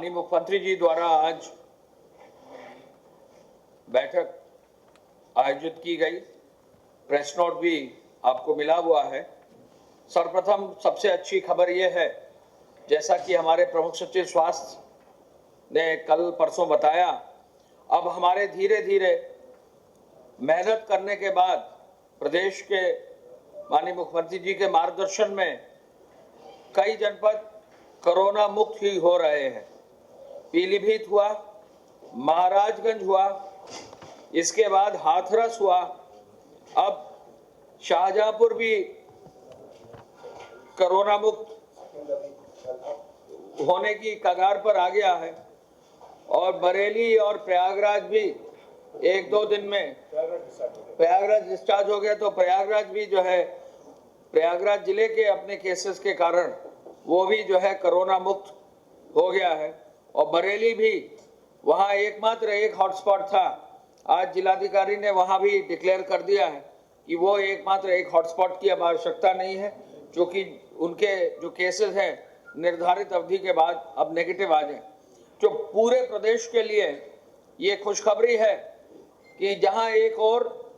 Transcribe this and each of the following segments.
माननीय मुख्यमंत्री जी द्वारा आज बैठक आयोजित की गई। प्रेस नोट भी आपको मिला हुआ है। सर्वप्रथम सबसे अच्छी खबर यह है, जैसा कि हमारे प्रमुख सचिव स्वास्थ्य ने कल परसों बताया, अब हमारे धीरे धीरे मेहनत करने के बाद प्रदेश के माननीय मुख्यमंत्री जी के मार्गदर्शन में कई जनपद कोरोना मुक्त ही हो रहे हैं। पीलीभीत हुआ, महाराजगंज हुआ, इसके बाद हाथरस हुआ, अब शाहजहांपुर भी कोरोना मुक्त होने की कगार पर आ गया है और बरेली और प्रयागराज भी एक दो दिन में प्रयागराज डिस्चार्ज हो गया। तो प्रयागराज भी जो है, प्रयागराज जिले के अपने केसेस के कारण वो भी जो है कोरोना मुक्त हो गया है। और बरेली भी, वहाँ एकमात्र एक हॉटस्पॉट था, आज जिलाधिकारी ने वहाँ भी डिक्लेयर कर दिया है कि वो एकमात्र एक हॉटस्पॉट की अब आवश्यकता नहीं है, क्योंकि उनके जो केसेस हैं निर्धारित अवधि के बाद अब नेगेटिव आ जाए। जो पूरे प्रदेश के लिए ये खुशखबरी है कि जहाँ एक और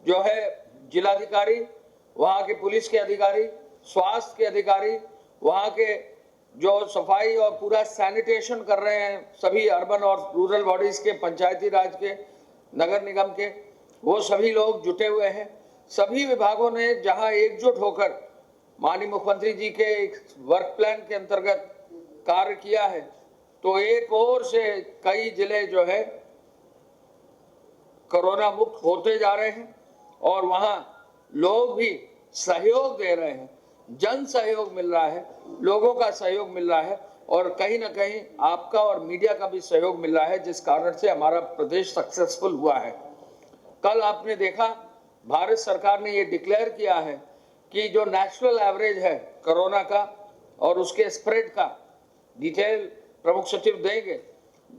जो है जिलाधिकारी, वहाँ के पुलिस के अधिकारी, स्वास्थ्य के अधिकारी, वहाँ के जो सफाई और पूरा सैनिटेशन कर रहे हैं, सभी अर्बन और रूरल बॉडीज के, पंचायती राज के, नगर निगम के, वो सभी लोग जुटे हुए हैं। सभी विभागों ने जहां एकजुट होकर माननीय मुख्यमंत्री जी के वर्क प्लान के अंतर्गत कार्य किया है, तो एक और से कई जिले जो है कोरोना मुक्त होते जा रहे हैं और वहां लोग भी सहयोग दे रहे हैं, जन सहयोग मिल रहा है, लोगों का सहयोग मिल रहा है और कहीं ना कहीं आपका और मीडिया का भी सहयोग मिल रहा है, जिस कारण से हमारा प्रदेश सक्सेसफुल हुआ है। कल आपने देखा, भारत सरकार ने ये डिक्लेयर किया है कि जो नेशनल एवरेज है कोरोना का और उसके स्प्रेड का डिटेल प्रमुख सचिव देंगे,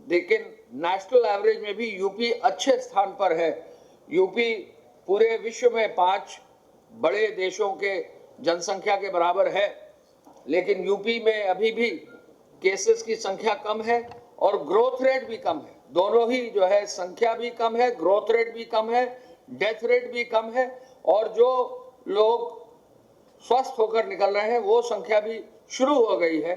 लेकिन नेशनल एवरेज में भी यूपी अच्छे स्थान पर है। यूपी पूरे विश्व में 5 बड़े देशों के जनसंख्या के बराबर है, लेकिन यूपी में अभी भी केसेस की संख्या कम है और ग्रोथ रेट भी कम है। दोनों ही जो है, संख्या भी कम है, ग्रोथ रेट भी कम है, डेथ रेट भी कम है और जो लोग स्वस्थ होकर निकल रहे हैं वो संख्या भी शुरू हो गई है।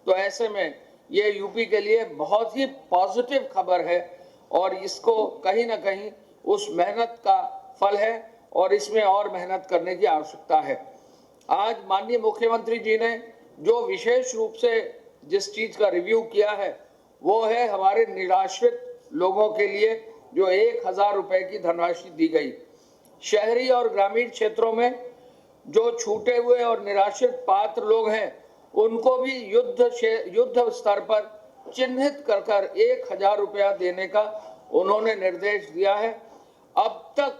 तो ऐसे में ये यूपी के लिए बहुत ही पॉजिटिव खबर है और इसको कहीं ना कहीं उस मेहनत का फल है और इसमें और मेहनत करने की आवश्यकता है। आज माननीय मुख्यमंत्री जी ने जो विशेष रूप से जिस चीज का रिव्यू किया है वो है हमारे निराश्रित लोगों के लिए जो 1000 रुपए की धनराशि दी गई। शहरी और ग्रामीण क्षेत्रों में जो छूटे हुए और निराश्रित पात्र लोग हैं उनको भी युद्ध स्तर पर चिन्हित कर 1000 रुपया देने का उन्होंने निर्देश दिया है। अब तक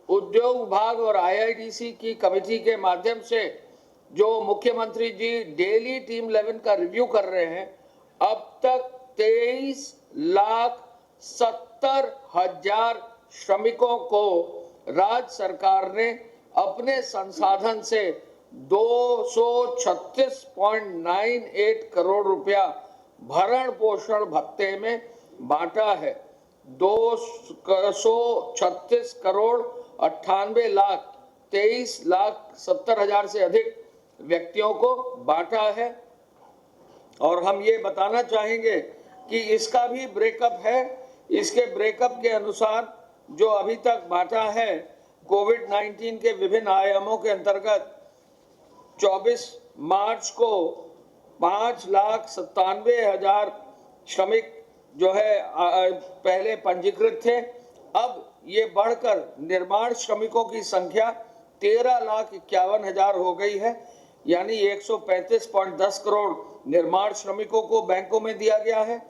उद्योग विभाग और IIDC की कमेटी के माध्यम से जो मुख्यमंत्री जी डेली टीम 11 का रिव्यू कर रहे हैं, अब तक 23,70,000 श्रमिकों को राज्य सरकार ने अपने संसाधन से 236.98 करोड़ रुपया भरण पोषण भत्ते में बांटा है। 236 करोड़ 98 लाख 23,70,000 से अधिक व्यक्तियों को बांटा है। और हम ये बताना चाहेंगे कि इसका भी ब्रेकअप है। इसके ब्रेकअप के अनुसार जो अभी तक बांटा है, कोविड-19 के विभिन्न आयामों के अंतर्गत 24 मार्च को 5,97,000 श्रमिक जो है पहले पंजीकृत थे। अब ये बढ़कर निर्माण श्रमिकों की संख्या 13,51,000 हो गई है, यानी 135.10 करोड़ निर्माण श्रमिकों को बैंकों में दिया गया है।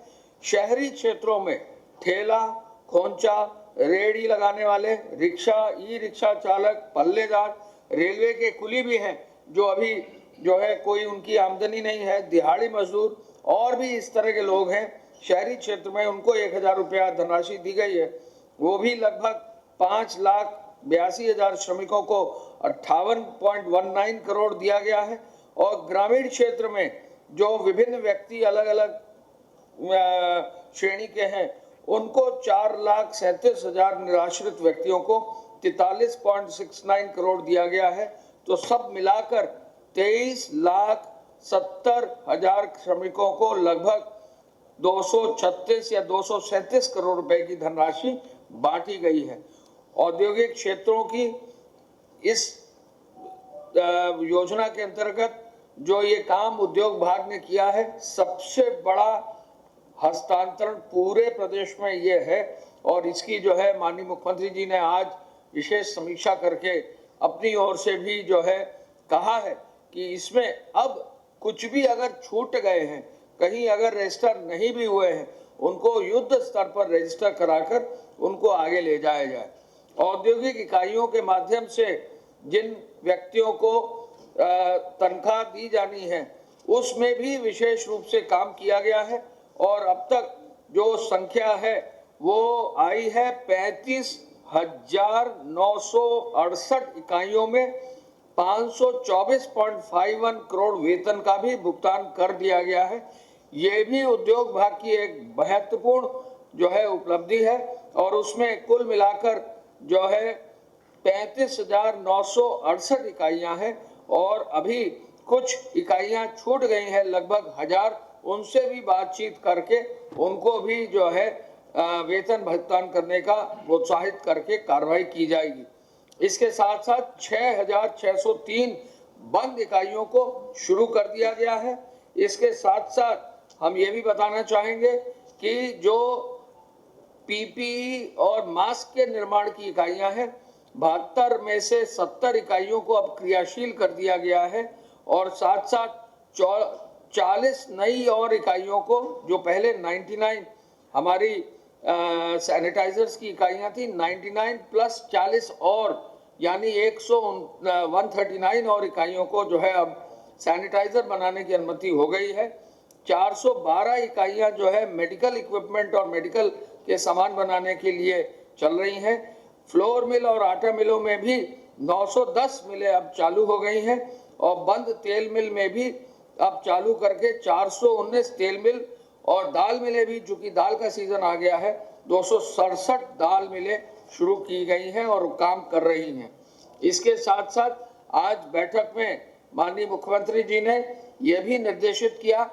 शहरी क्षेत्रों में ठेला, खोंचा, रेहड़ी लगाने वाले, रिक्शा, ई रिक्शा चालक, पल्लेदार, रेलवे के कुली भी हैं जो अभी जो है कोई उनकी आमदनी नहीं है, दिहाड़ी मजदूर और भी इस तरह के लोग हैं शहरी क्षेत्र में, उनको 1000 रुपया धनराशि दी गई है। वो भी लगभग 5,82,000 श्रमिकों को 58.19 करोड़ दिया गया है। और ग्रामीण क्षेत्र में जो विभिन्न व्यक्ति अलग अलग श्रेणी के हैं, उनको 4,37,000 निराश्रित व्यक्तियों को 43.69 करोड़ दिया गया है। तो सब मिलाकर 23,70,000 श्रमिकों को लगभग 236 या 237 करोड़ रुपए की धनराशि बांटी गई है। औद्योगिक क्षेत्रों की इस योजना के अंतर्गत जो ये काम उद्योग विभाग ने किया है, सबसे बड़ा हस्तांतरण पूरे प्रदेश में ये है। और इसकी जो है माननीय मुख्यमंत्री जी ने आज विशेष समीक्षा करके अपनी ओर से भी जो है कहा है कि इसमें अब कुछ भी अगर छूट गए हैं, कहीं अगर रजिस्टर नहीं भी हुए हैं, उनको युद्ध स्तर पर रजिस्टर कराकर उनको आगे ले जाया जाए। औद्योगिक इकाइयों के माध्यम से जिन व्यक्तियों को तनख्वाह दी जानी है, उसमें भी विशेष रूप से काम किया गया है और अब तक जो संख्या है वो आई है 35,968 इकाइयों में 524.51 करोड़ वेतन का भी भुगतान कर दिया गया है। ये भी उद्योग विभाग की एक महत्वपूर्ण जो है उपलब्धि है और उसमें कुल मिलाकर जो है 35,968 इकाइयां हैं और अभी कुछ इकाइयां छूट गई हैं लगभग 1000, उनसे भी बातचीत करके उनको भी जो है वेतन भुगतान करने का प्रोत्साहित करके कार्रवाई की जाएगी। इसके साथ साथ 6,603 बंद इकाइयों को शुरू कर दिया गया है। इसके साथ साथ हम ये भी बताना चाहेंगे कि जो पीपीई और मास्क के निर्माण की इकाइयां हैं, 72 में से 70 इकाइयों को अब क्रियाशील कर दिया गया है और साथ साथ 40 नई और इकाइयों को, जो पहले 99 हमारी सैनिटाइजर्स की इकाइयां थी, 99 प्लस 40 और यानी 139 और इकाइयों को जो है अब सैनिटाइजर बनाने की अनुमति हो गई है। 412 इकाइयां जो है मेडिकल इक्विपमेंट और मेडिकल के सामान बनाने के लिए चल रही हैं। फ्लोर मिल और आटा मिलों में भी 910 मिलें अब चालू हो गई हैं और बंद तेल मिल में भी अब चालू करके 419 तेल मिल और दाल मिलें भी, चूंकि दाल का सीजन आ गया है, 267 दाल मिलें शुरू की गई हैं और काम कर रही हैं। इसके साथ साथ आज बैठक में माननीय मुख्यमंत्री जी ने यह भी निर्देशित किया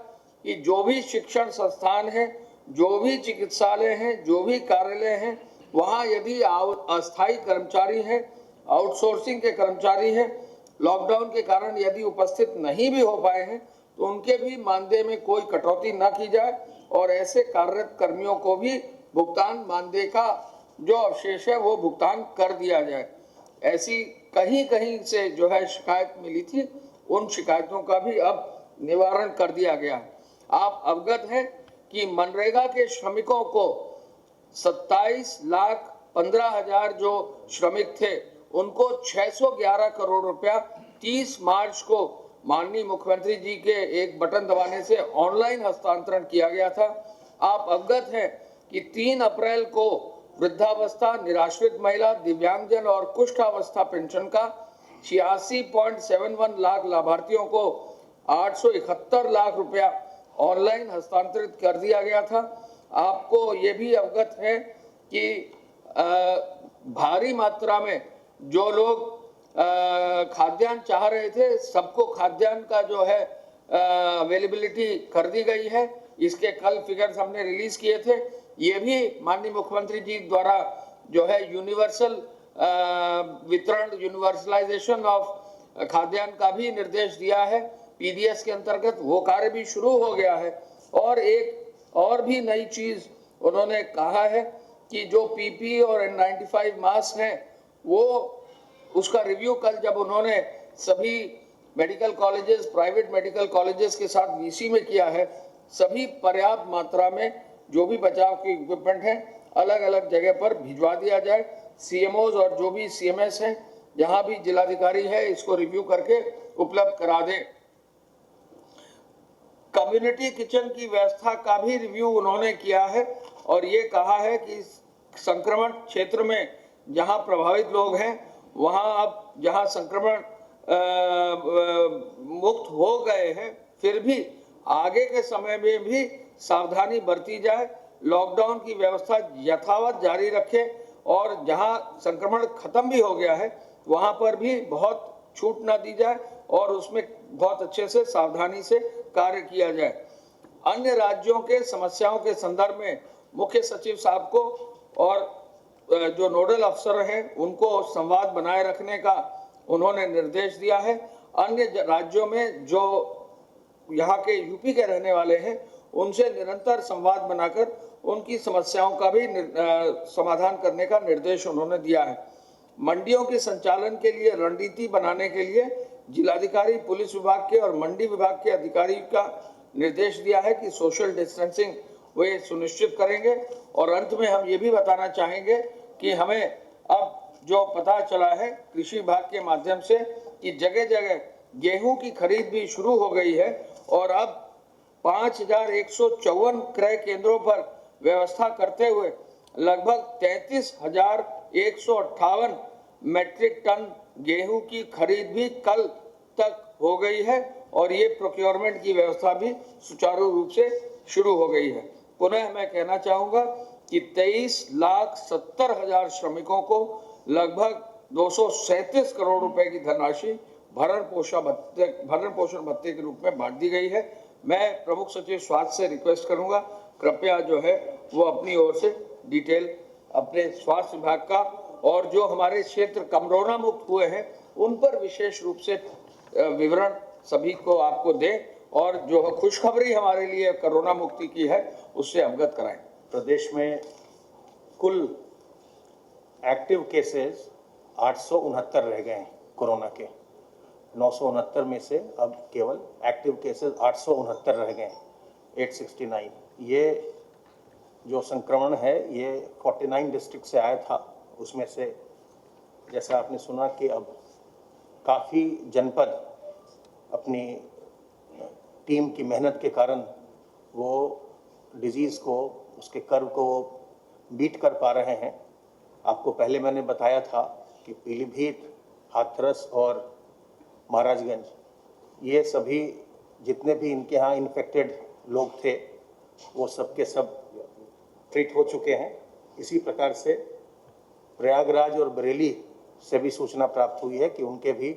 कि जो भी शिक्षण संस्थान है, जो भी चिकित्सालय हैं, जो भी कार्यालय हैं, वहाँ यदि अस्थायी कर्मचारी हैं, आउटसोर्सिंग के कर्मचारी हैं, लॉकडाउन के कारण यदि उपस्थित नहीं भी हो पाए हैं, तो उनके भी मानदेय में कोई कटौती न की जाए और ऐसे कार्यरत कर्मियों को भी भुगतान मानदेय का जो अवशेष है वो भुगतान कर दिया जाए। ऐसी कहीं कहीं से जो है शिकायत मिली थी, उन शिकायतों का भी अब निवारण कर दिया गया है। आप अवगत हैं कि मनरेगा के श्रमिकों को 27,15,000 जो श्रमिक थे, उनको 611 करोड़ रुपया 30 मार्च को माननीय मुख्यमंत्री जी के एक बटन दबाने से ऑनलाइन हस्तांतरण किया गया था। आप अवगत हैं कि 3 अप्रैल को वृद्धावस्था, निराश्रित महिला, दिव्यांगजन और कुष्ठावस्था पेंशन का 86.71 लाख लाभार्थियों को 871 लाख रुपया ऑनलाइन हस्तांतरित कर दिया गया था। आपको ये भी अवगत है कि भारी मात्रा में जो लोग खाद्यान्न चाह रहे थे, सबको खाद्यान्न का जो है अवेलेबिलिटी कर दी गई है। इसके कल फिगर्स हमने रिलीज किए थे। ये भी माननीय मुख्यमंत्री जी द्वारा जो है यूनिवर्सल वितरण, यूनिवर्सलाइजेशन ऑफ खाद्यान्न का भी निर्देश दिया है पीडीएस के अंतर्गत। वो कार्य भी शुरू हो गया है। और एक और भी नई चीज उन्होंने कहा है कि जो पीपी और N95 मास्क हैं, वो उसका रिव्यू कल जब उन्होंने सभी medical colleges, private medical colleges के साथ वीसी में किया है, सभी पर्याप्त मात्रा में जो भी बचाव की इक्विपमेंट है अलग अलग जगह पर भिजवा दिया जाए। सीएमओज और जो भी सीएमएस हैं, जहां भी जिलाधिकारी है, इसको रिव्यू करके उपलब्ध करा दें। कम्युनिटी किचन की व्यवस्था का भी रिव्यू उन्होंने किया है और ये कहा है कि संक्रमण क्षेत्र में जहां प्रभावित लोग हैं, वहां अब जहां संक्रमण मुक्त हो गए हैं, फिर भी आगे के समय में भी सावधानी बरती जाए, लॉकडाउन की व्यवस्था यथावत जारी रखे और जहां संक्रमण खत्म भी हो गया है वहां पर भी बहुत छूट ना दी जाए और उसमें बहुत अच्छे से सावधानी से कार्य किया जाए। अन्य राज्यों के समस्याओं के संदर्भ में मुख्य सचिव साहब को और जो नोडल अफसर हैं उनको संवाद बनाए रखने का उन्होंने निर्देश दिया है। अन्य राज्यों में जो यहाँ के यूपी के रहने वाले हैं उनसे निरंतर संवाद बनाकर उनकी समस्याओं का भी समाधान करने का निर्देश उन्होंने दिया है। मंडियों के संचालन के लिए रणनीति बनाने के लिए जिलाधिकारी, पुलिस विभाग के और मंडी विभाग के अधिकारी का निर्देश दिया है कि सोशल डिस्टेंसिंग वे सुनिश्चित करेंगे। और अंत में हम ये भी बताना चाहेंगे कि हमें अब जो पता चला है कृषि विभाग के माध्यम से कि जगह जगह गेहूं की खरीद भी शुरू हो गई है और अब 5,154 क्रय केंद्रों पर व्यवस्था करते हुए लगभग 33,158 मैट्रिक टन गेहूं की खरीद भी कल तक हो गई है और ये प्रोक्योरमेंट की व्यवस्था भी सुचारू रूप से शुरू हो गई है। पुनः मैं कहना चाहूंगा कि 23,70,000 श्रमिकों को लगभग 237 करोड़ रुपए की धनराशि भरण पोषण भत्ते के रूप में बांट दी गई है। मैं प्रमुख सचिव स्वास्थ्य से रिक्वेस्ट करूंगा, कृपया जो है वो अपनी ओर से डिटेल अपने स्वास्थ्य विभाग का और जो हमारे क्षेत्र कोरोना मुक्त हुए हैं उन पर विशेष रूप से विवरण सभी को आपको दें और जो खुशखबरी हमारे लिए कोरोना मुक्ति की है उससे अवगत कराएं। प्रदेश में कुल एक्टिव केसेस 869 रह गए हैं कोरोना के। 969 में से अब केवल एक्टिव केसेस 869 रह गए हैं, 869। ये जो संक्रमण है ये 49 डिस्ट्रिक्ट से आया था, उसमें से जैसा आपने सुना कि अब काफ़ी जनपद अपनी टीम की मेहनत के कारण वो डिजीज़ को, उसके कर्व को बीट कर पा रहे हैं। आपको पहले मैंने बताया था कि पीलीभीत, हाथरस और महाराजगंज ये सभी जितने भी इनके यहाँ इन्फेक्टेड लोग थे वो सब के सब ट्रीट हो चुके हैं। इसी प्रकार से प्रयागराज और बरेली से भी सूचना प्राप्त हुई है कि उनके भी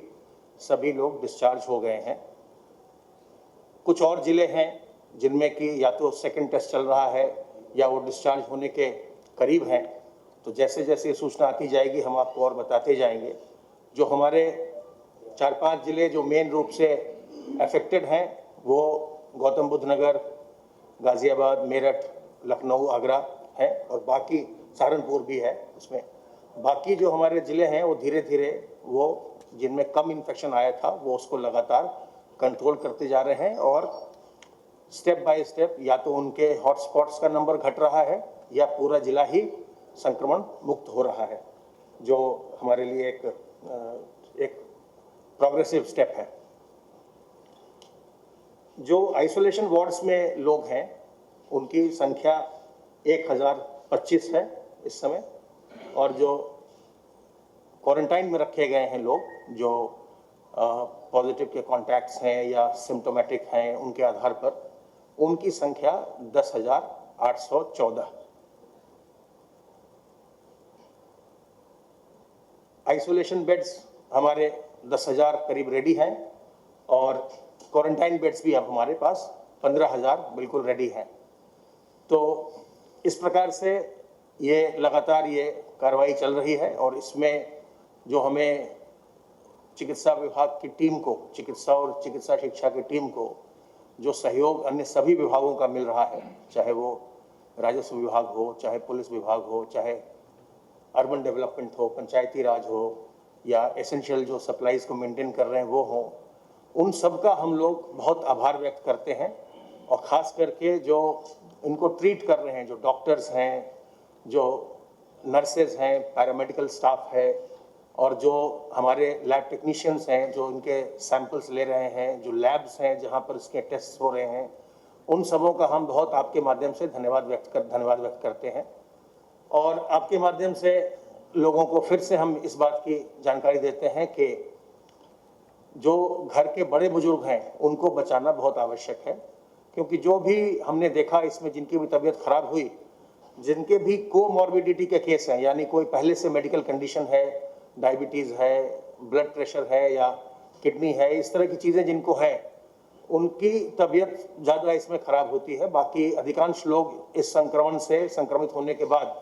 सभी लोग डिस्चार्ज हो गए हैं। कुछ और ज़िले हैं जिनमें कि या तो सेकंड टेस्ट चल रहा है या वो डिस्चार्ज होने के करीब हैं। तो जैसे जैसे सूचना आती जाएगी हम आपको और बताते जाएंगे। जो हमारे 4-5 ज़िले जो मेन रूप से अफेक्टेड हैं वो गौतम बुद्ध नगर, गाज़ियाबाद, मेरठ, लखनऊ, आगरा हैं और बाकी सहारनपुर भी है उसमें। बाकी जो हमारे ज़िले हैं वो धीरे धीरे वो जिनमें कम इन्फेक्शन आया था वो उसको लगातार कंट्रोल करते जा रहे हैं और स्टेप बाय स्टेप या तो उनके हॉटस्पॉट्स का नंबर घट रहा है या पूरा ज़िला ही संक्रमण मुक्त हो रहा है, जो हमारे लिए एक प्रोग्रेसिव स्टेप है। जो आइसोलेशन वार्ड्स में लोग हैं उनकी संख्या 1025 है इस समय और जो क्वारंटाइन में रखे गए हैं लोग जो पॉजिटिव के कॉन्टैक्ट्स हैं या सिम्टोमेटिक हैं उनके आधार पर उनकी संख्या 10,814। आइसोलेशन बेड्स हमारे 10,000 करीब रेडी हैं और क्वारंटाइन बेड्स भी अब हमारे पास 15,000 बिल्कुल रेडी हैं। तो इस प्रकार से ये लगातार ये कार्रवाई चल रही है और इसमें जो हमें चिकित्सा विभाग की टीम को, चिकित्सा और चिकित्सा शिक्षा की टीम को जो सहयोग अन्य सभी विभागों का मिल रहा है, चाहे वो राजस्व विभाग हो, चाहे पुलिस विभाग हो, चाहे अर्बन डेवलपमेंट हो, पंचायती राज हो या एसेंशियल जो सप्लाईज को मेंटेन कर रहे हैं वो हो, उन सब का हम लोग बहुत आभार व्यक्त करते हैं। और ख़ास करके जो इनको ट्रीट कर रहे हैं, जो डॉक्टर्स हैं, जो नर्सेज हैं, पैरामेडिकल स्टाफ है और जो हमारे लैब टेक्नीशियंस हैं जो इनके सैंपल्स ले रहे हैं, जो लैब्स हैं जहाँ पर इसके टेस्ट हो रहे हैं, उन सबों का हम बहुत आपके माध्यम से धन्यवाद व्यक्त करते हैं। और आपके माध्यम से लोगों को फिर से हम इस बात की जानकारी देते हैं कि जो घर के बड़े बुजुर्ग हैं उनको बचाना बहुत आवश्यक है। क्योंकि जो भी हमने देखा इसमें जिनकी भी तबीयत खराब हुई, जिनके भी कोमॉर्बिडिटी के केस हैं, यानी कोई पहले से मेडिकल कंडीशन है, डायबिटीज़ है, ब्लड प्रेशर है या किडनी है, इस तरह की चीज़ें जिनको है, उनकी तबीयत ज़्यादा इसमें खराब होती है। बाकी अधिकांश लोग इस संक्रमण से संक्रमित होने के बाद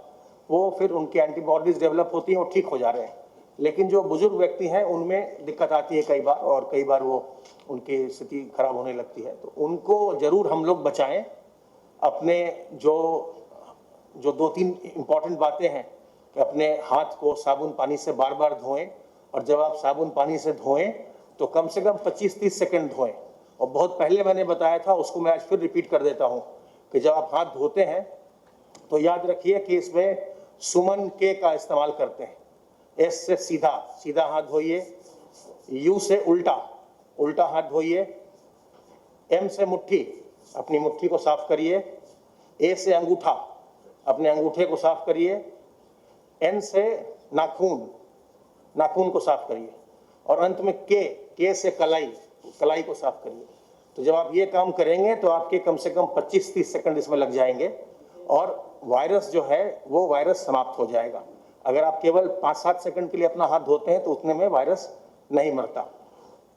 वो फिर उनकी एंटीबॉडीज डेवलप होती हैं और ठीक हो जा रहे हैं। लेकिन जो बुजुर्ग व्यक्ति हैं उनमें दिक्कत आती है कई बार, और कई बार वो उनकी स्थिति खराब होने लगती है। तो उनको जरूर हम लोग बचाएं। अपने जो 2-3 इम्पॉर्टेंट बातें हैं कि अपने हाथ को साबुन पानी से बार बार धोएं, और जब आप साबुन पानी से धोएं तो कम से कम 25-30 सेकंड धोएं। और बहुत पहले मैंने बताया था, उसको मैं आज फिर रिपीट कर देता हूं कि जब आप हाथ धोते हैं तो याद रखिए कि इसमें सुमन के का इस्तेमाल करते हैं। एस से सीधा सीधा हाथ धोइए, यू से उल्टा उल्टा हाथ धोइए, एम से मुट्ठी अपनी मुट्ठी को साफ करिए, ए से अंगूठा अपने अंगूठे को साफ करिए, एन से नाखून नाखून को साफ करिए, और अंत में के से कलाई को साफ करिए। तो जब आप ये काम करेंगे तो आपके कम से कम 25-30 सेकंड इसमें लग जाएंगे और वायरस जो है वो वायरस समाप्त हो जाएगा। अगर आप केवल 5-7 सेकंड के लिए अपना हाथ धोते हैं तो उतने में वायरस नहीं मरता।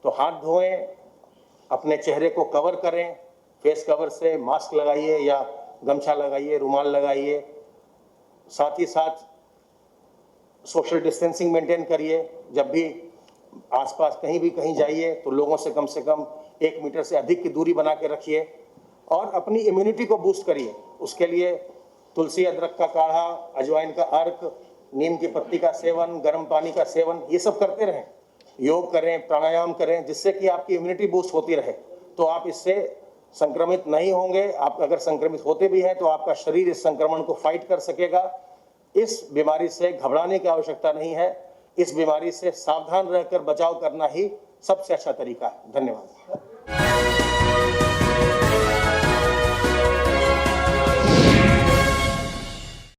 तो हाथ धोएं, अपने चेहरे को कवर करें, फेस कवर से मास्क लगाइए या गमछा लगाइए, रुमाल लगाइए। साथ ही साथ सोशल डिस्टेंसिंग मेंटेन करिए। जब भी आसपास कहीं जाइए तो लोगों से कम 1 मीटर से अधिक की दूरी बना के रखिए, और अपनी इम्यूनिटी को बूस्ट करिए। उसके लिए तुलसी अदरक का काढ़ा, अजवाइन का अर्क, नीम की पत्ती का सेवन, गर्म पानी का सेवन, ये सब करते रहें। योग करें, प्राणायाम करें, जिससे कि आपकी इम्यूनिटी बूस्ट होती रहे। तो आप इससे संक्रमित नहीं होंगे। आप अगर संक्रमित होते भी हैं तो आपका शरीर इस संक्रमण को फाइट कर सकेगा। इस बीमारी से घबराने की आवश्यकता नहीं है। इस बीमारी से सावधान रहकर बचाव करना ही सबसे अच्छा तरीका है। धन्यवाद।